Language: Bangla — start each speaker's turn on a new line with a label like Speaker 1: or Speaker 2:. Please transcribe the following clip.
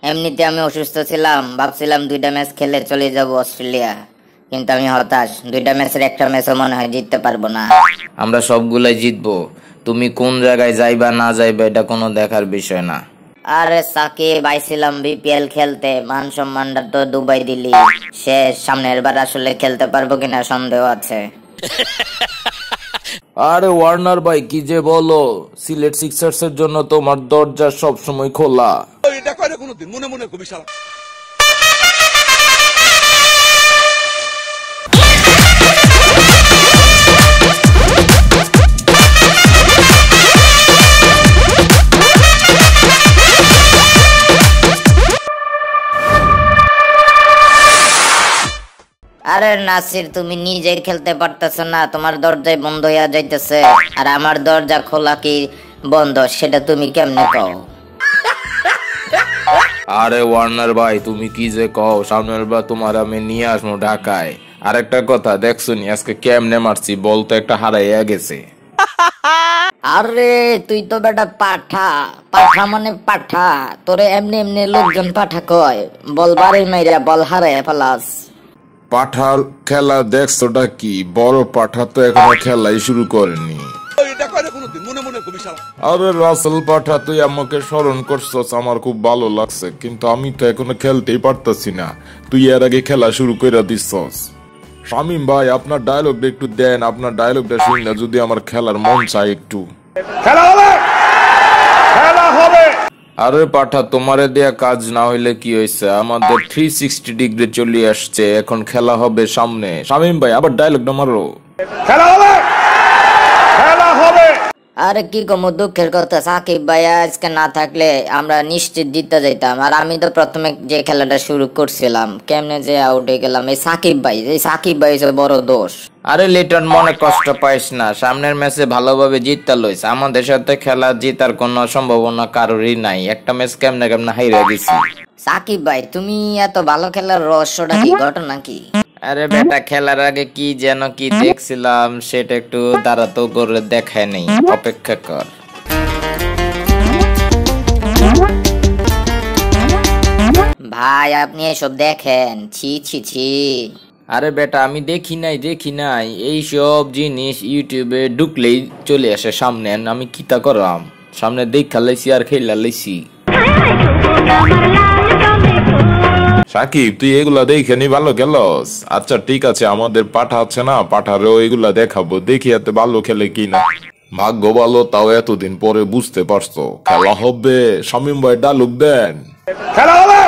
Speaker 1: এমনিতে আমি অসুস্থ ছিলাম, ভাবছিলাম 2টা ম্যাচ খেলে চলে যাব অস্ট্রেলিয়া, কিন্তু আমি হতাশ। 2টা ম্যাচের একটা ম্যাচও মনে হয় জিততে পারবো না।
Speaker 2: আমরা সবগুলাই জিতবো। তুমি কোন জায়গায় যাইবা না যাইবা এটা কোনো দেখার বিষয় না।
Speaker 1: আরে সাকিব, আইছিলাম বিপিএল খেলতে, মান সম্মানটা তো দুবাই দিলি। শেষ, সামনের বার আসলে খেলতে পারবো কিনা সন্দেহ আছে।
Speaker 2: আরে ওয়ার্নার ভাই, কি যে বলো, সিলেট সিক্সার্স এর জন্য তোমার দরজা সব সময় খোলা।
Speaker 3: এটা কয় না কোনোদিন, মনে মনে খুবই সারা।
Speaker 1: আরে নাসির, তুমি নিজে খেলতে পারতেছ না, তোমার দরজায় বন্ধ হইয়া যাইতেছে, আর আমার দরজা খোলা কি বন্ধ সেটা তুমি কেমনে কও?
Speaker 2: আরে ওয়ার্নার ভাই, তুমি কি যে কও, সামনের বার তোমার আমি নিয়ে আসবো ঢাকায়। আরেকটা কথা, দেখছো নি আজকে কেমনে মারছি, বল তো একটা হারাইয়া গেছে।
Speaker 1: আরে তুই তো বেটা পাঠা, পাঠা মানে পাঠা, তোরে এমনি এমনি লোকজন পাঠা কয়, বল বাড়ি মাইরা বল হারায় পালাস।
Speaker 4: পাঠার খেলা দেখছোটা কি? বড় পাঠা তো এখনো খেলাই শুরু করেনি।
Speaker 3: এটা কয় না কোনোদিন, মনে মনে খুবই সারা।
Speaker 4: আরে রাসেল পাঠা, তুই আমাকে স্মরণ করছস, আমার খুব ভালো লাগছে, কিন্তু আমি তো এখনো খেলতেই পারতাছি না। তুই এর আগে খেলা শুরু করে দিছস। শামিম ভাই, আপনার ডায়লগটা একটু দেন, আপনার ডায়লগটা শুনলে যদি আমার খেলার মন চায় একটু।
Speaker 3: খেলা হবে, খেলা হবে।
Speaker 2: আরে পাঠা, তোমারে দেয়া কাজ না হইলে কি হয়েছে, আমাদের 360 ডিগ্রি চলে আসছে, এখন খেলা হবে সামনে। শামিম ভাই, আবার ডায়লগটা মারো।
Speaker 3: খেলা হবে, খেলা হবে।
Speaker 1: আরে কি কমু, দুঃখের কথা, সাকিব ভাই আজকে না থাকলে আমরা নিশ্চিত জিততে যাইতাম। আর আমি তো প্রথমে যে খেলাটা শুরু করছিলাম, কেমনে যে আউট হয়ে গেলাম। এই সাকিব ভাই হচ্ছে বড় দোষ।
Speaker 2: আরে লিটন, মনে কষ্ট পাইস না, সামনের ম্যাচে ভালোভাবে জিততে লইস, আমাদের সাথে খেলা জিতার কোনো সম্ভাবনা কারোরই নাই। একটা ম্যাচ কেমনে কেমনে হাইরা গেছি।
Speaker 1: সাকিব ভাই, তুমি এত ভালো খেলার রহস্যটা কি, ঘটনা কি?
Speaker 2: আরে বেটা, খেলার আগে কি যেন কি দেখছিলাম, সেটা একটু দাঁড়াতো করে দেখায় নেই, অপেক্ষা কর।
Speaker 1: ভাই আপনি এসব দেখেন? ছি ছি ছি।
Speaker 2: আরে বেটা, আমি দেখি নাই, এই সব জিনিস ইউটিউবে ঢুকলেই চলে আসে সামনে, আমি কিতা করাম, সামনে দেখা লাইছি আর খেলা লাইছি।
Speaker 4: সাকিব, তুই এগুলা দেখে নি ভালো খেলস। আচ্ছা ঠিক আছে, আমাদের পাঠা আছে না, পাঠারেও এগুলা দেখাবো, দেখি এত ভালো খেলে কিনা। ভাগ্য ভালো, তাও এতদিন পরে বুঝতে পারছো। খেলা হবে। শামিম ভাই ডায়লগ দেন।
Speaker 3: খেলা হবে।